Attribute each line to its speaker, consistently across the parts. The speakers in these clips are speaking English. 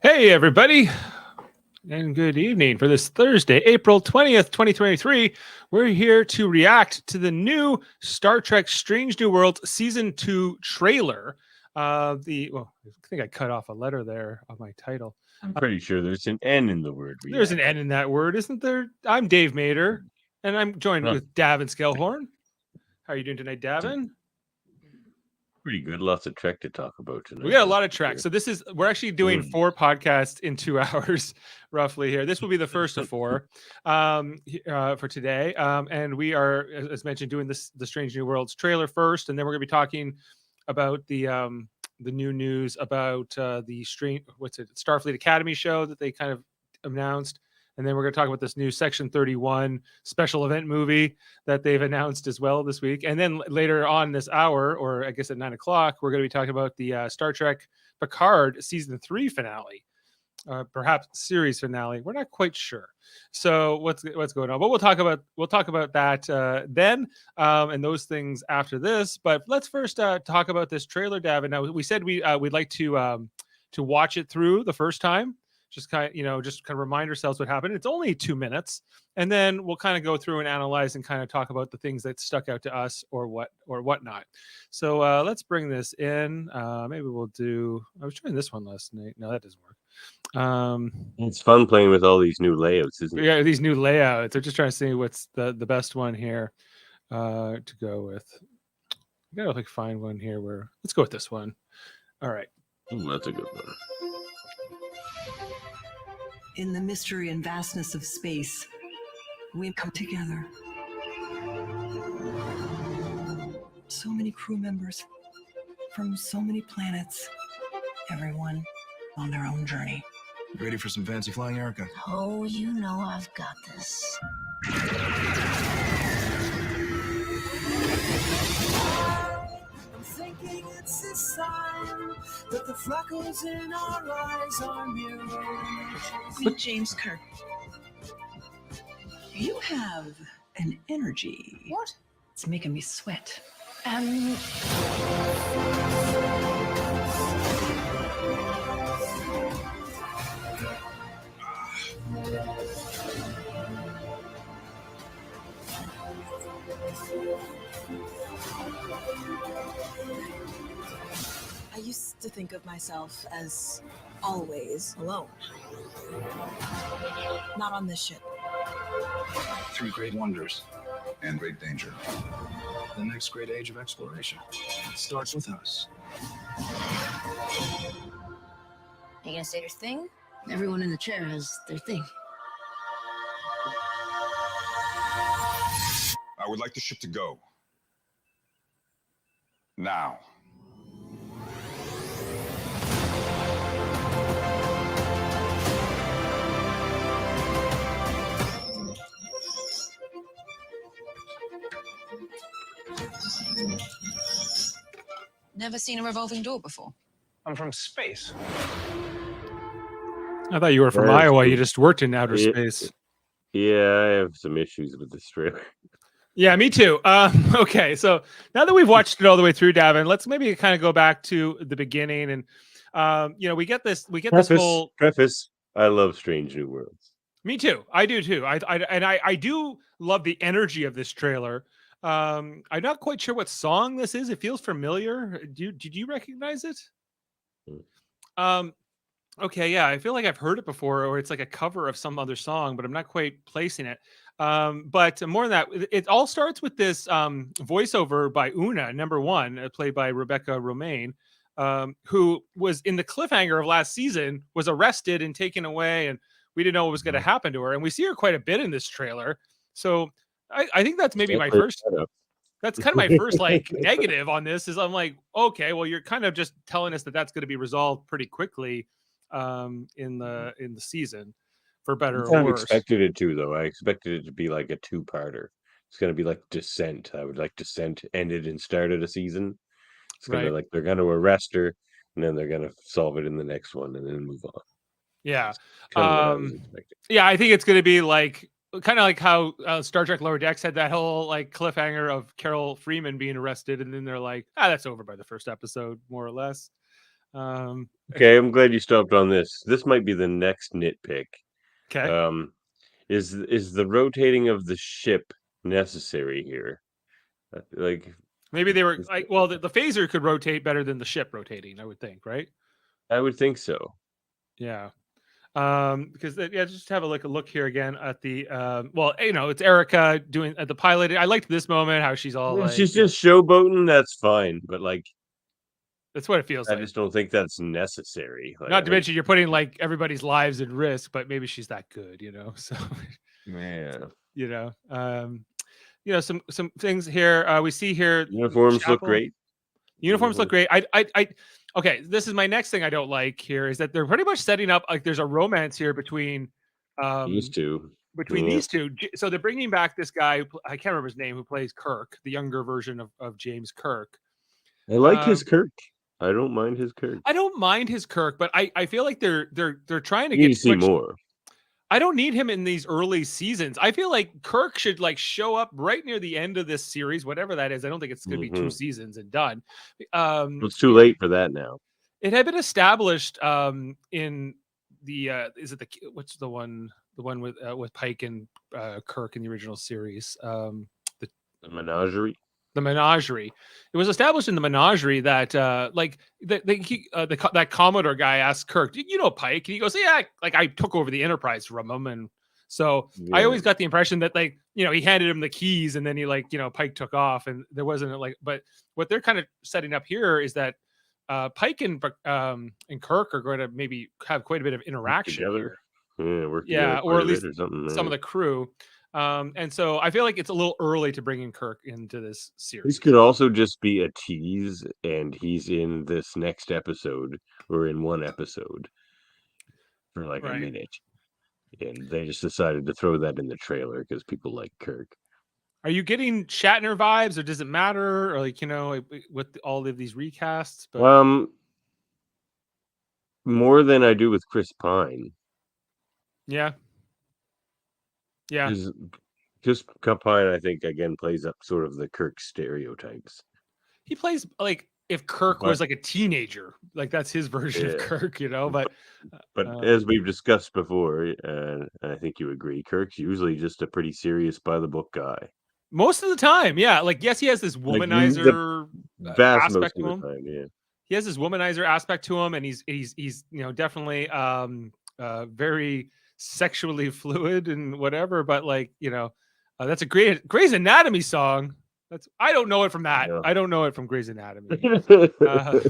Speaker 1: Hey, everybody, and good evening for this Thursday, April 20th, 2023. We're here to react to the new Star Trek Strange New Worlds Season 2 trailer. I think I cut off a letter there on my title.
Speaker 2: I'm pretty sure there's an N in the word.
Speaker 1: There's an N in that word, isn't there? I'm Dave Mader, and I'm joined with Davan Skelhorn. How are you doing tonight, Davan?
Speaker 2: Pretty good. Lots of Trek to talk about tonight.
Speaker 1: We got a lot of tracks. So we're actually doing 4 podcasts in 2 hours, roughly here. This will be the first of 4 for today. And we are, as mentioned, doing the Strange New Worlds trailer first, and then we're going to be talking about the new news about the Starfleet Academy show that they kind of announced. And then we're going to talk about this new Section 31 special event movie that they've announced as well this week. And then later on this hour, or I guess at 9 o'clock, we're going to be talking about the Star Trek Picard Season 3 finale, perhaps series finale. We're not quite sure. So what's going on? But we'll talk about that then, and those things after this. But let's first talk about this trailer, Davin. Now, we said we'd like to watch it through the first time. Just kind of remind ourselves what happened. It's only 2 minutes, and then we'll kind of go through and analyze and kind of talk about the things that stuck out to us or whatnot. So let's bring this in. Maybe we'll do. I was trying this one last night. No, that doesn't work.
Speaker 2: It's fun playing with all these new layouts, isn't it?
Speaker 1: Yeah, these new layouts. I'm just trying to see what's the best one here to go with. I gotta find one here where. Let's go with this one. All right.
Speaker 2: That's a good one.
Speaker 3: In the mystery and vastness of space, we come together. So many crew members from so many planets, everyone on their own journey.
Speaker 4: Ready for some fancy flying, Erica?
Speaker 5: Oh, you know I've got this.
Speaker 6: I'm thinking it's a sign that the freckles in our eyes are mirrors.
Speaker 3: Meet James Kirk. You have an energy.
Speaker 5: What?
Speaker 3: It's making me sweat.
Speaker 7: I used to think of myself as always alone. Not on this ship.
Speaker 4: 3 great wonders and great danger. The next great age of exploration. It starts with us.
Speaker 5: You gonna say your thing? Everyone in the chair has their thing.
Speaker 4: I would like the ship to go. Now.
Speaker 7: Never seen a revolving door before.
Speaker 8: I'm from space.
Speaker 1: I thought you were from Iowa. You just worked in outer space.
Speaker 2: Yeah, I have some issues with this trailer.
Speaker 1: Yeah, me too. Okay, so now that we've watched it all the way through, Davin, let's maybe kind of go back to the beginning, and we get this whole
Speaker 2: preface. I love Strange New Worlds.
Speaker 1: Me too. I do too. I do love the energy of this trailer. I'm not quite sure what song this is. It feels familiar. Did you recognize it? Okay, yeah, I feel like I've heard it before, or it's like a cover of some other song, but I'm not quite placing it. But more than that, it all starts with this voiceover by Una, number 1, played by Rebecca Romaine, who was in the cliffhanger of last season, was arrested and taken away, and we didn't know what was going to happen to her. And we see her quite a bit in this trailer. So I think that's maybe my first. That's kind of my first negative on this. Is I'm like, okay, well, you're kind of just telling us that that's going to be resolved pretty quickly in the season, for better or worse.
Speaker 2: I expected it to, though. I expected it to be like a 2-parter. It's going to be like Descent. I would like Descent ended and started a season. It's going to they're going to arrest her, and then they're going to solve it in the next one, and then move on.
Speaker 1: Yeah. Yeah, I think it's going to be kind of like how Star Trek Lower Decks had that whole cliffhanger of Carol Freeman being arrested, and then they're like, that's over by the first episode, more or less.
Speaker 2: Okay, I'm glad you stopped on this. This might be the next nitpick.
Speaker 1: Okay.
Speaker 2: Is the rotating of the ship necessary here? Like,
Speaker 1: Maybe they were like, well, the phaser could rotate better than the ship rotating, I would think, right?
Speaker 2: I would think so.
Speaker 1: Yeah. Because yeah, just have a look here again at the well, it's Erica doing at the pilot. I liked this moment, how she's all like,
Speaker 2: She's just showboating. That's fine, but like,
Speaker 1: that's what it feels
Speaker 2: I
Speaker 1: like.
Speaker 2: just don't think that's necessary. Like,
Speaker 1: Not to mention you're putting like everybody's lives at risk, but maybe she's that good, So
Speaker 2: man,
Speaker 1: some things here. We see here
Speaker 2: uniforms look
Speaker 1: Chapel.
Speaker 2: great.
Speaker 1: Uniforms look great. Okay, this is my next thing I don't like here is that they're pretty much setting up like there's a romance here between
Speaker 2: These two.
Speaker 1: these two. So they're bringing back this guy, I can't remember his name, who plays Kirk, the younger version of James Kirk.
Speaker 2: I like his Kirk. I don't mind his Kirk.
Speaker 1: I don't mind his Kirk, but I feel like they're trying to
Speaker 2: You need
Speaker 1: get
Speaker 2: to see more.
Speaker 1: I don't need him in these early seasons. I feel like Kirk should like show up right near the end of this series, whatever that is. I don't think it's going to be 2 seasons and done.
Speaker 2: It's too late for that now.
Speaker 1: It had been established in the is it the what's the one with Pike and Kirk in the original series?
Speaker 2: The Menagerie.
Speaker 1: The Menagerie. It was established in the Menagerie that that Commodore guy asked Kirk, "You know Pike?" And he goes, "Yeah, like I took over the Enterprise from him." And so I always got the impression that he handed him the keys and then he Pike took off and there wasn't but what they're kind of setting up here is that Pike and Kirk are going to maybe have quite a bit of interaction
Speaker 2: together.
Speaker 1: Here. Yeah, or at least some of the crew. And so I feel like it's a little early to bring in Kirk into this series.
Speaker 2: This could also just be a tease, and he's in this next episode or in one episode for like a minute. And they just decided to throw that in the trailer because people like Kirk.
Speaker 1: Are you getting Shatner vibes, or does it matter, or with all of these recasts?
Speaker 2: But more than I do with Chris Pine.
Speaker 1: Yeah.
Speaker 2: Just Pine, I think, again plays up sort of the Kirk stereotypes.
Speaker 1: He plays like if Kirk was like a teenager, like that's his version of Kirk,
Speaker 2: But as we've discussed before, and I think you agree, Kirk's usually just a pretty serious by the book guy.
Speaker 1: Most of the time, yeah. Like, yes, he has this womanizer aspect to him. He has this womanizer aspect to him, and he's definitely very sexually fluid and whatever. But that's a great Grey's Anatomy song. I don't know it from that. Yeah. I don't know it from Grey's Anatomy. I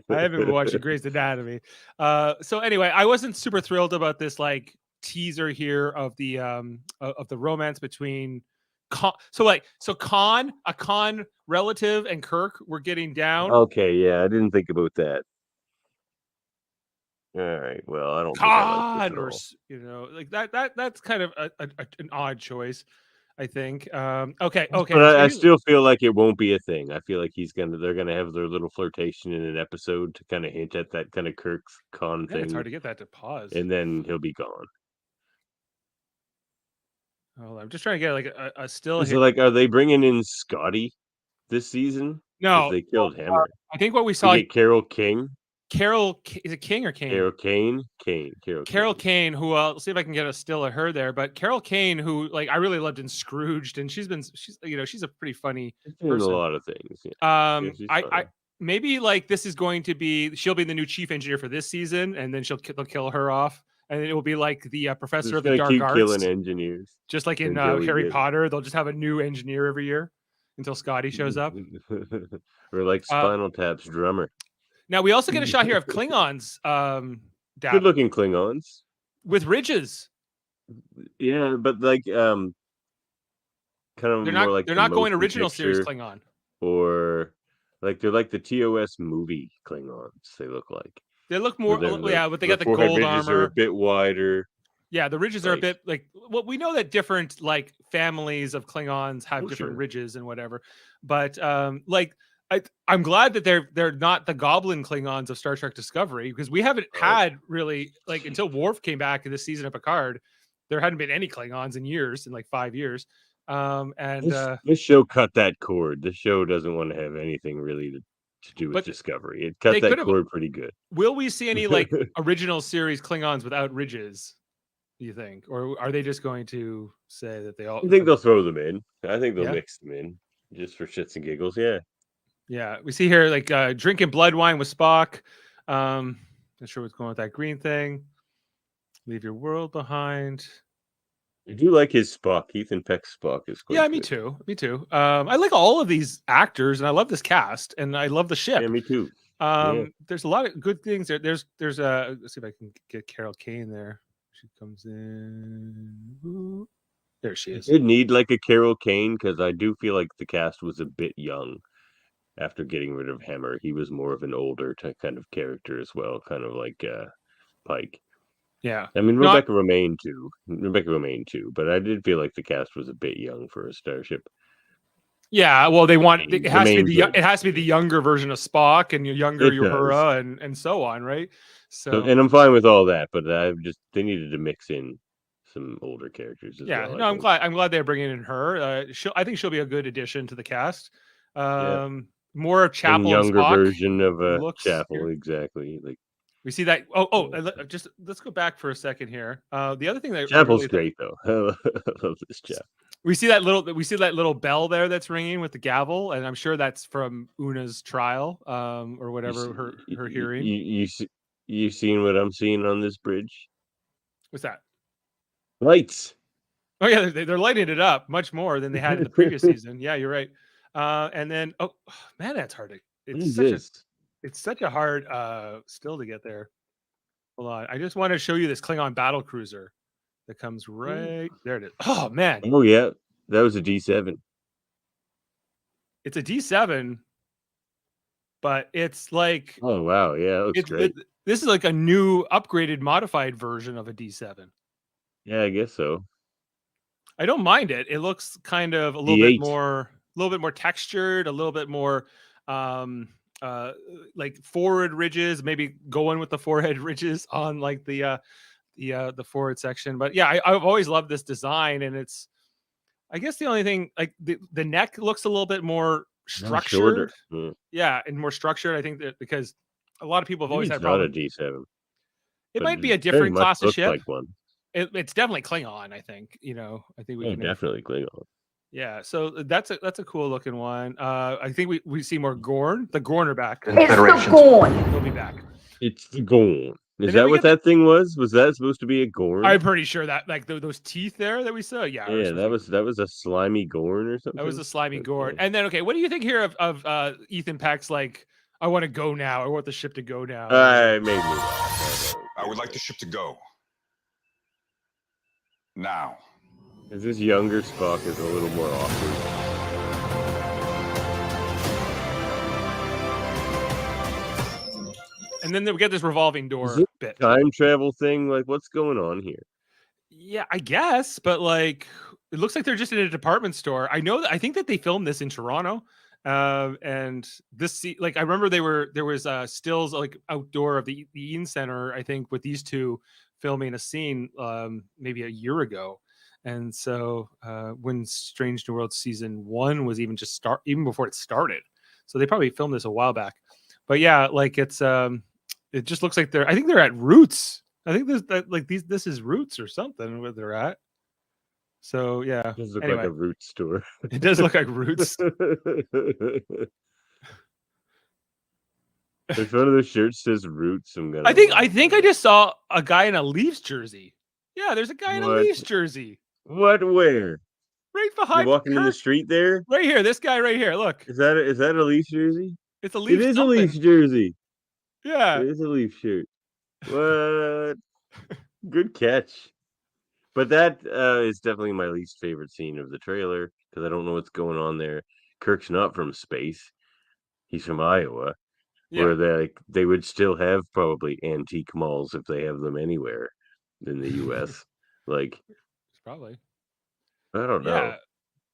Speaker 1: haven't been watching Grey's Anatomy. So anyway, I wasn't super thrilled about this teaser here of the romance between Khan, a Khan relative, and Kirk were getting down.
Speaker 2: Okay, yeah, I didn't think about that. All right, well, I don't
Speaker 1: Khan, or that's kind of an odd choice, I think. Okay.
Speaker 2: But I still feel like it won't be a thing. I feel like they're gonna have their little flirtation in an episode to kind of hint at that kind of Kirk Khan thing.
Speaker 1: It's hard to get that to pause,
Speaker 2: and then he'll be gone.
Speaker 1: Oh, I'm just trying to get a still.
Speaker 2: Are they bringing in Scotty this season?
Speaker 1: No,
Speaker 2: they killed Hammer.
Speaker 1: I think what we saw.
Speaker 2: Carol King.
Speaker 1: Is it King or Kane?
Speaker 2: Carol Kane.
Speaker 1: Carol Kane, who I'll see if I can get a still of her there. But Carol Kane, who I really loved in Scrooged, and she's a pretty funny person.
Speaker 2: A lot of things.
Speaker 1: Yeah. I maybe this is going to be she'll be the new chief engineer for this season, and then they'll kill her off. And it will be like the professor of the dark arts,
Speaker 2: killing engineers,
Speaker 1: just like in Harry Potter. They'll just have a new engineer every year until Scotty shows up,
Speaker 2: or like Spinal Tap's drummer.
Speaker 1: Now we also get a shot here of Klingons,
Speaker 2: good-looking Klingons
Speaker 1: with ridges.
Speaker 2: Yeah, but kind of
Speaker 1: they're not going original series Klingon,
Speaker 2: or they're like the TOS movie Klingons. They look like.
Speaker 1: They look more, but they got the gold
Speaker 2: ridges
Speaker 1: armor.
Speaker 2: Are a bit wider.
Speaker 1: Yeah, the ridges are a bit we know that different families of Klingons have different ridges and whatever, but I'm glad that they're not the Goblin Klingons of Star Trek Discovery, because we haven't had really until Worf came back in this season of Picard, there hadn't been any Klingons in years, in 5 years.
Speaker 2: And this show cut that cord. This show doesn't want to have anything really to do with
Speaker 1: But
Speaker 2: Discovery. It cut
Speaker 1: they
Speaker 2: that
Speaker 1: could have.
Speaker 2: cord pretty good.
Speaker 1: Will we see any like original series Klingons without ridges? Do you think, or are they just going to say that they all?
Speaker 2: I think they'll throw them in. I think they'll
Speaker 1: Yeah?
Speaker 2: mix them in just for shits and giggles. Yeah.
Speaker 1: Yeah, we see here like drinking blood wine with Spock. Not sure what's going on with that green thing. Leave your world behind.
Speaker 2: I do like his Spock. Ethan Peck's Spock is quite
Speaker 1: Yeah,
Speaker 2: good.
Speaker 1: me too. Me too. I like all of these actors, and I love this cast, and I love the ship.
Speaker 2: Yeah, me too. Yeah.
Speaker 1: There's a lot of good things there. There's let's see if I can get Carol Kane there. She comes in. Ooh, there she is.
Speaker 2: It need like a Carol Kane because I do feel like the cast was a bit young after getting rid of Hemmer. He was more of an older kind of character as well, kind of like Pike.
Speaker 1: Yeah,
Speaker 2: I mean Rebecca Romaine too, but I did feel like the cast was a bit young for a Starship.
Speaker 1: Yeah, well, they want it has to be
Speaker 2: Remains
Speaker 1: it has to be the younger version of Spock and your younger
Speaker 2: It does.
Speaker 1: Uhura and so on, right? So
Speaker 2: and I'm fine with all that, but they needed to mix in some older characters as
Speaker 1: yeah,
Speaker 2: well.
Speaker 1: no, I'm glad they're bringing in her. I think she'll be a good addition to the cast. More of
Speaker 2: A
Speaker 1: Chapel and
Speaker 2: younger
Speaker 1: Spock
Speaker 2: version of
Speaker 1: looks
Speaker 2: Chapel,
Speaker 1: here.
Speaker 2: exactly. Like
Speaker 1: We see that. Just let's go back for a second here. The other thing that
Speaker 2: Chapel's great though. I love this Chapel.
Speaker 1: We see that little bell there that's ringing with the gavel, and I'm sure that's from Una's trial, or whatever her hearing.
Speaker 2: You seen what I'm seeing on this bridge?
Speaker 1: What's that?
Speaker 2: Lights.
Speaker 1: Oh yeah, they're lighting it up much more than they had in the previous season. Yeah, you're right. And then man, that's hard to. It's such a hard still to get there. Hold on, I just want to show you this Klingon battle cruiser that comes right there. It is. Oh man.
Speaker 2: Oh yeah, that was a D7.
Speaker 1: It's a D7, but it's like
Speaker 2: oh wow, yeah, it looks great.
Speaker 1: This is like a new upgraded modified version of a D7.
Speaker 2: Yeah, I guess so.
Speaker 1: I don't mind it. It looks kind of a little bit more textured, a little bit more like forward ridges, maybe going with the forehead ridges on like the forward section. But yeah, I've always loved this design, and it's I guess the only thing like the neck looks a little bit more structured. Yeah, and more structured. I think that because a lot of people have always had problems.
Speaker 2: Not a D7.
Speaker 1: It might be a different class of ship.
Speaker 2: Like one.
Speaker 1: It's definitely Klingon, I think. I think we can
Speaker 2: definitely Klingon.
Speaker 1: Yeah, so that's a cool looking one. I think we see more Gorn. The Gorn are back.
Speaker 8: It's the Gorn.
Speaker 1: They'll be back.
Speaker 2: It's the Gorn. Is that what that thing was? Was that supposed to be a Gorn?
Speaker 1: I'm pretty sure that like those teeth there that we saw. Yeah,
Speaker 2: that was a slimy Gorn or something.
Speaker 1: That was a slimy Gorn. And then what do you think here of Ethan Peck's like? I want to go now. I want the ship to go now.
Speaker 2: Maybe.
Speaker 4: I would like the ship to go now.
Speaker 2: This younger Spock is a little more awkward.
Speaker 1: And then we get this revolving door bit.
Speaker 2: Time travel thing, like what's going on here?
Speaker 1: Yeah, I guess, but like it looks like they're just in a department store. I think that they filmed this in Toronto. And this like I remember there was stills like outdoor of the Eaton Center, I think, with these two filming a scene maybe a year ago. And so when Strange New Worlds season 1 was even before it started. So they probably filmed this a while back. But yeah, like it just looks like I think they're at Roots. I think this is Roots or something where they're at. So yeah.
Speaker 2: It does look like a Roots store.
Speaker 1: It does look like Roots.
Speaker 2: If one of those shirts says Roots, I'm gonna.
Speaker 1: I think I just saw a guy in a Leafs jersey. Yeah, there's a guy in a Leafs jersey.
Speaker 2: What? Where?
Speaker 1: Right behind.
Speaker 2: You're walking in the street there.
Speaker 1: Right here. This guy right here. Look.
Speaker 2: Is that a Leafs jersey?
Speaker 1: It's a Leafs.
Speaker 2: It is a Leafs jersey.
Speaker 1: Yeah.
Speaker 2: It is a Leafs shirt. What? Good catch. But that is definitely my least favorite scene of the trailer because I don't know what's going on there. Kirk's not from space; he's from Iowa, where they would still have probably antique malls if they have them anywhere in the U.S. Like,
Speaker 1: probably.
Speaker 2: I don't know.
Speaker 1: Yeah,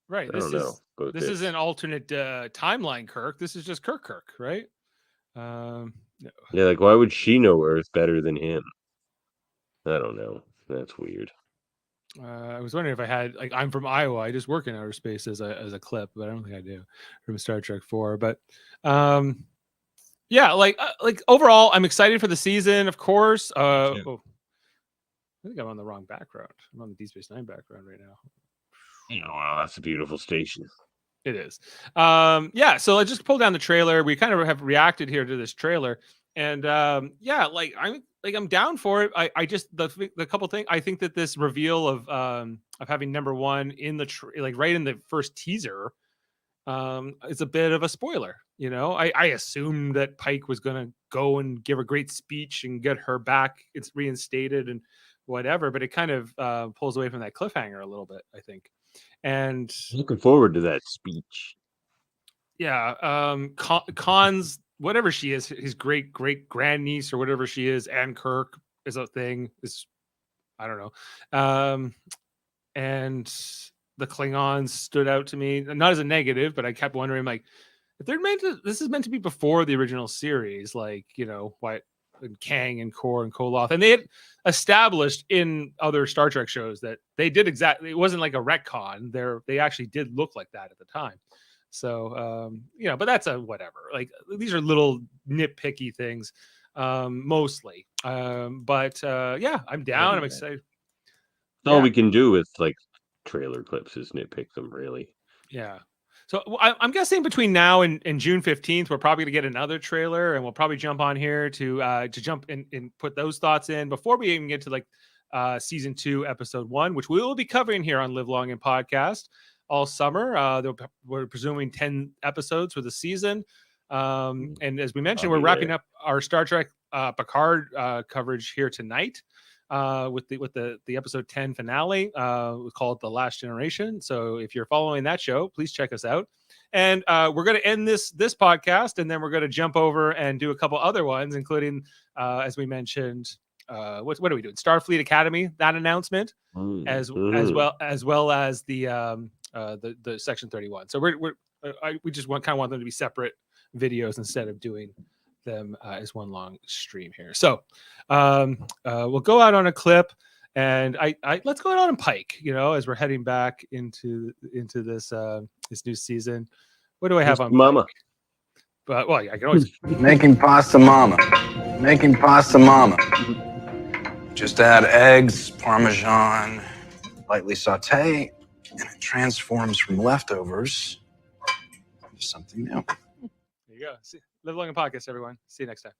Speaker 1: right. This is an alternate timeline, Kirk. This is just Kirk, right? No.
Speaker 2: Yeah, like why would she know Earth better than him? I don't know. That's weird.
Speaker 1: I was wondering if I had I'm from Iowa. I just work in outer space as a clip, but I don't think I do from Star Trek 4. But Yeah, like overall, I'm excited for the season, of course. I think I'm on the wrong background. I'm on the Deep Space Nine background right now.
Speaker 2: Wow, that's a beautiful station.
Speaker 1: It is. Yeah, so I just pulled down the trailer. We kind of have reacted here to this trailer. And yeah, like I'm down for it. I just the couple things, I think that this reveal of having number one in the like right in the first teaser is a bit of a spoiler. You know, I assumed that Pike was gonna go and give a great speech and get her back. It's reinstated and whatever, but it kind of pulls away from that cliffhanger a little bit, I think. And
Speaker 2: Looking forward to that speech.
Speaker 1: yeah, Khan's whatever she is, his great grandniece or whatever she is, Ann Kirk is a thing. Is I don't know. And the Klingons stood out to me, not as a negative, but I kept wondering, like, if they're meant to, this is meant to be before the original series, like, you know, what Kang and Kor and Koloth, and they had established in other Star Trek shows that they did exactly. It wasn't like a retcon. They actually did look like that at the time. So you know, but that's a whatever. Like these are little nitpicky things, mostly. But yeah, I'm down. I'm excited.
Speaker 2: That's all we can do with like trailer clips is nitpick them, really.
Speaker 1: Yeah. So I'm guessing between now and June 15th, we're probably gonna get another trailer, and we'll probably jump on here to jump and put those thoughts in before we even get to like season 2, episode 1, which we will be covering here on Live Long and Podcast all summer. We're presuming 10 episodes for the season. And as we mentioned, we're wrapping up our Star Trek Picard coverage here tonight. With the episode 10 finale. We call it The Last Generation. So if you're following that show, please check us out. And we're going to end this podcast, and then we're going to jump over and do a couple other ones, including, as we mentioned, what are we doing? Starfleet Academy, that announcement, as well as the Section 31. So we just want them to be separate videos instead of doing them as one long stream here. So we'll go out on a clip, and I let's go out on Pike, you know, as we're heading back into this this new season. What do I have on
Speaker 2: Mama?
Speaker 1: Pike? But well, I can always
Speaker 4: Making pasta mama. Making pasta mama. Just add eggs, Parmesan, lightly saute, and it transforms from leftovers into something new.
Speaker 1: there you go. Live Long and Podcast, everyone. See you next time.